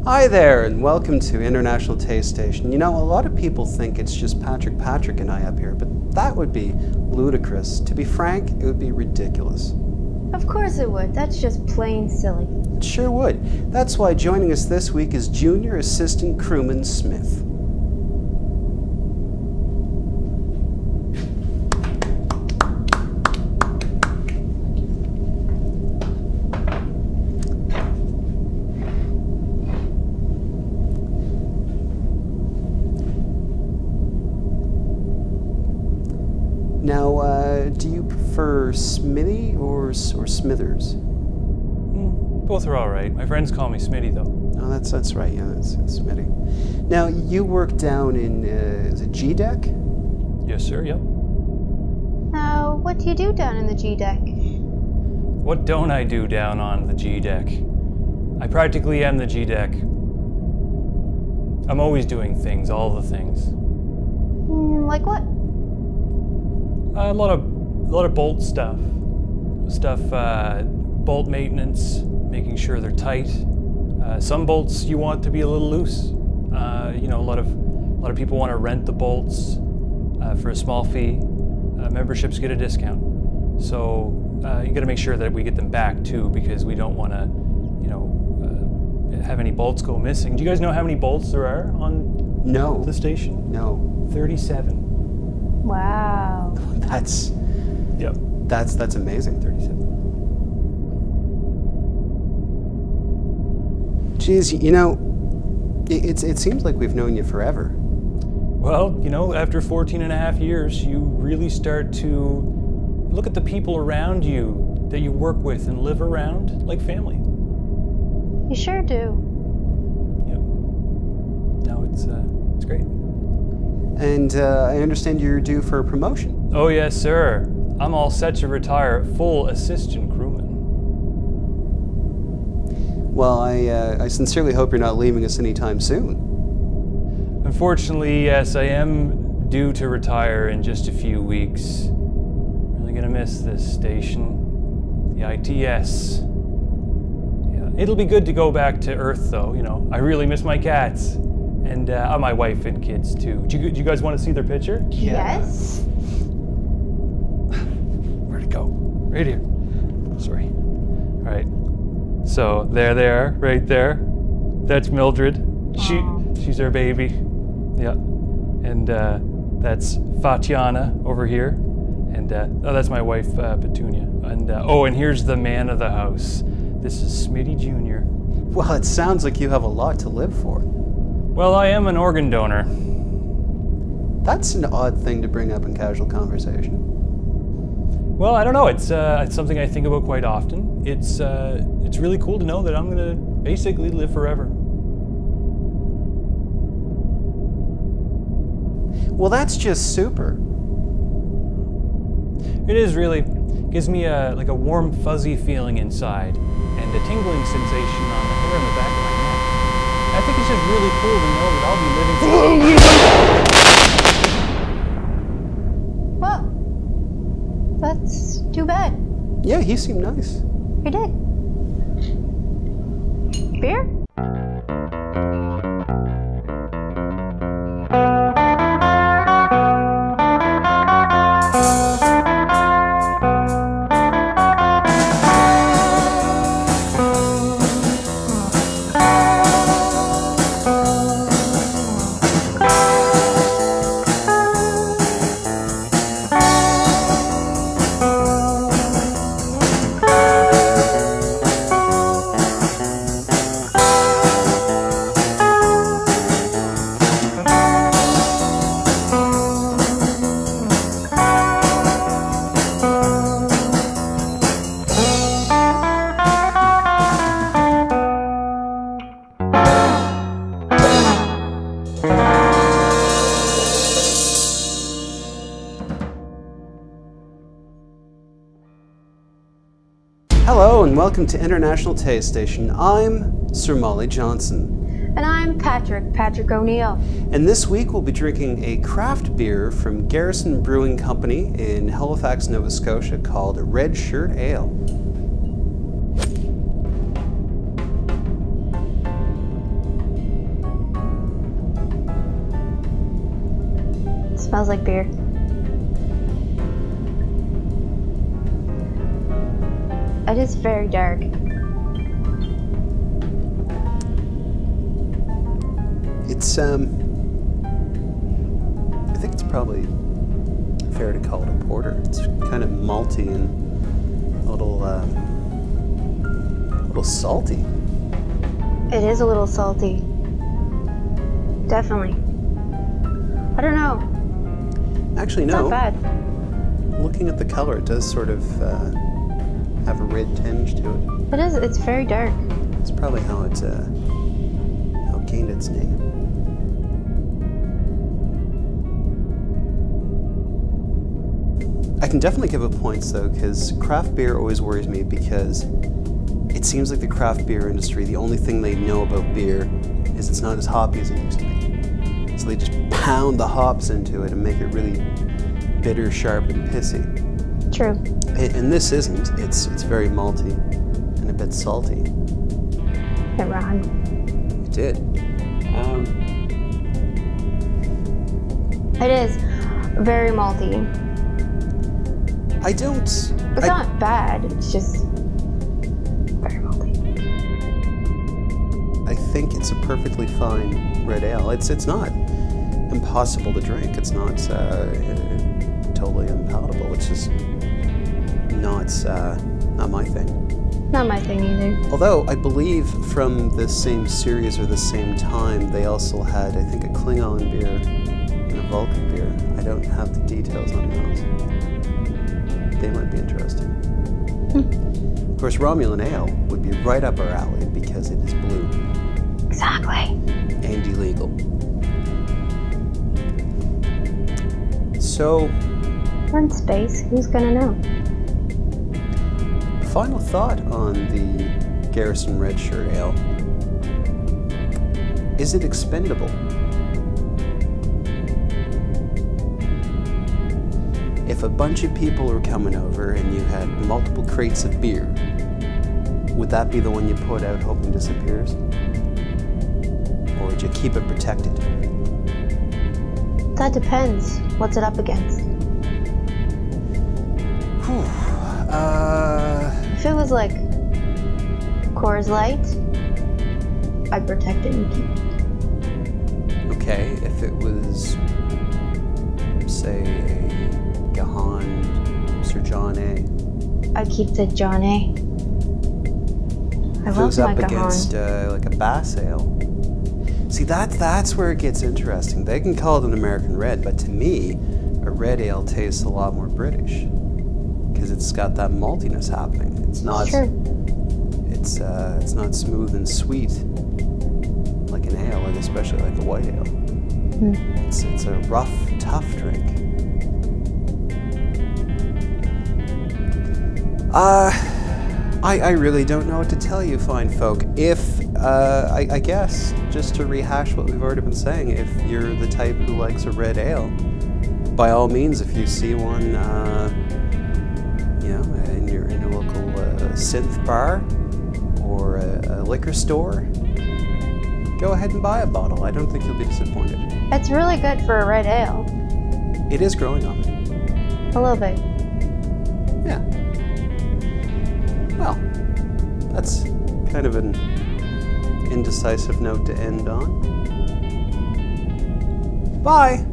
Hi there, and welcome to International Taste Station. You know, a lot of people think it's just Patrick and I up here, but that would be ludicrous. To be frank, it would be ridiculous. Of course it would. That's just plain silly. It sure would. That's why joining us this week is Junior Assistant Crewman Smith. Now, do you prefer Smitty or Smithers? Both are all right. My friends call me Smitty, though. Oh, that's right. Yeah, it's Smitty. Now, you work down in is it G deck? Yes, sir. Yep. Now, what do you do down in the G deck? What don't I do down on the G deck? I practically am the G deck. I'm always doing things, all the things. Like what? A lot of bolt stuff. Bolt maintenance, making sure they're tight. Some bolts you want to be a little loose. You know, a lot of people want to rent the bolts for a small fee. Memberships get a discount. So you got to make sure that we get them back too, because we don't want to, you know, have any bolts go missing. Do you guys know how many bolts there are on the station? No. 37. Wow. That's amazing. 37. Geez, you know, it seems like we've known you forever. Well, you know, after 14 and a half years, you really start to look at the people around you that you work with and live around like family. You sure do. Yep. No, it's great. And I understand you're due for a promotion. Oh yes, sir. I'm all set to retire full assistant crewman. Well, I sincerely hope you're not leaving us anytime soon. Unfortunately, yes, I am due to retire in just a few weeks. Really gonna miss this station, the ITS. Yeah, it'll be good to go back to Earth, though. You know, I really miss my cats. And my wife and kids, too. Do you guys want to see their picture? Yeah. Yes. Where'd it go? Right here. Sorry. All right. So there they are, right there. That's Mildred. She's our baby. Yeah. And that's Fatiana over here. And oh, that's my wife, Petunia. And oh, and here's the man of the house. This is Smitty Jr. Well, it sounds like you have a lot to live for. Well, I am an organ donor. That's an odd thing to bring up in casual conversation. Well, I don't know. It's something I think about quite often. It's really cool to know that I'm gonna basically live forever. Well, that's just super. It is really. Gives me like a warm, fuzzy feeling inside, and a tingling sensation on the hair on the back of my neck. I think it's just really cool to know that I'll be living. Well, that's too bad. Yeah, he seemed nice. He did. Beer? Hello and welcome to International Taste Station. I'm Sir Molly Johnson. And I'm Patrick O'Neill. And this week we'll be drinking a craft beer from Garrison Brewing Company in Halifax, Nova Scotia called Red Shirt Ale. Smells like beer. It is very dark. It's I think it's probably fair to call it a porter. It's kind of malty and a little salty. It is a little salty. Definitely. I don't know. Actually, It's no. not bad. Looking at the color, it does sort of have a red tinge to it. It is. It's very dark. It's probably how it gained its name. I can definitely give it points though, because craft beer always worries me because it seems like the craft beer industry, the only thing they know about beer is it's not as hoppy as it used to be. So they just pound the hops into it and make it really bitter, sharp, and pissy. True. And this isn't. It's very malty and a bit salty. It rhymed. It did. It is very malty. I don't... It's not bad. It's just very malty. I think it's a perfectly fine red ale. It's not impossible to drink. It's not totally unpalatable. It's just not my thing. Not my thing either. Although I believe from the same series or the same time, they also had, I think, a Klingon beer and a Vulcan beer. I don't have the details on those. They might be interesting. Of course, Romulan ale would be right up our alley because it is blue. Exactly. And illegal. So, We're in space. Who's gonna know? final thought on the Garrison Red Shirt Ale. Is it expendable? If a bunch of people were coming over and you had multiple crates of beer, would that be the one you put out hoping disappears? Or would you keep it protected? That depends. What's it up against? If it was like Coors Light, I'd protect it and keep it. Okay, if it was, say, a Gahan Sir John A. I'd keep the John A. I If it love was my up Gahan. against like a Bass Ale. See, that's where it gets interesting. They can call it an American red, but to me, a red ale tastes a lot more British because it's got that maltiness happening. It's not. Sure. It's not smooth and sweet like an ale, and especially like a white ale. It's a rough, tough drink. I really don't know what to tell you, fine folk. If, I guess, just to rehash what we've already been saying, if you're the type who likes a red ale, by all means, if you see one, you know, in your local synth bar or a liquor store, go ahead and buy a bottle. I don't think you'll be disappointed. It's really good for a red ale. It is growing on me. A little bit. Yeah. Well, that's kind of an indecisive note to end on. Bye!